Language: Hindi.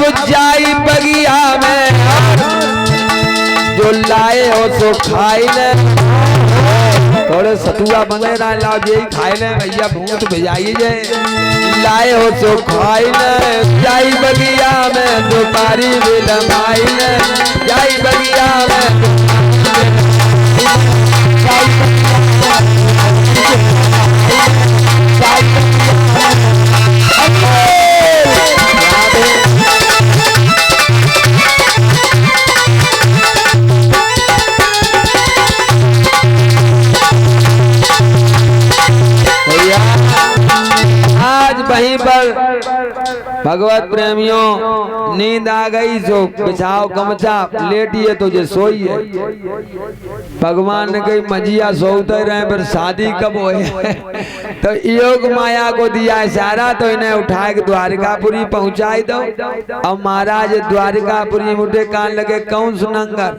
अब जाई बगिया में जो लाए हो सो खाई ले। थोड़े सतुआ बने ना लाओ जे खाई ले भैया भूत भेजाई जे लाए हो सो खाई ले। जाई बगिया में दोपारी बिलमाई ले जाई बगिया में वहीं पर भगवत प्रेमियों नींद आ गई सो बिछाओ गमछा लेटिए तो जे सोइए। भगवान ने कही मजिया सोते रहे पर शादी कब होए तो योग माया को दिया इशारा तो इन्हें उठा के द्वारिकापुरी पहुंचाई दो। अब महाराज द्वारिकापुरी मुझे कान लगे कौन सुनंगा।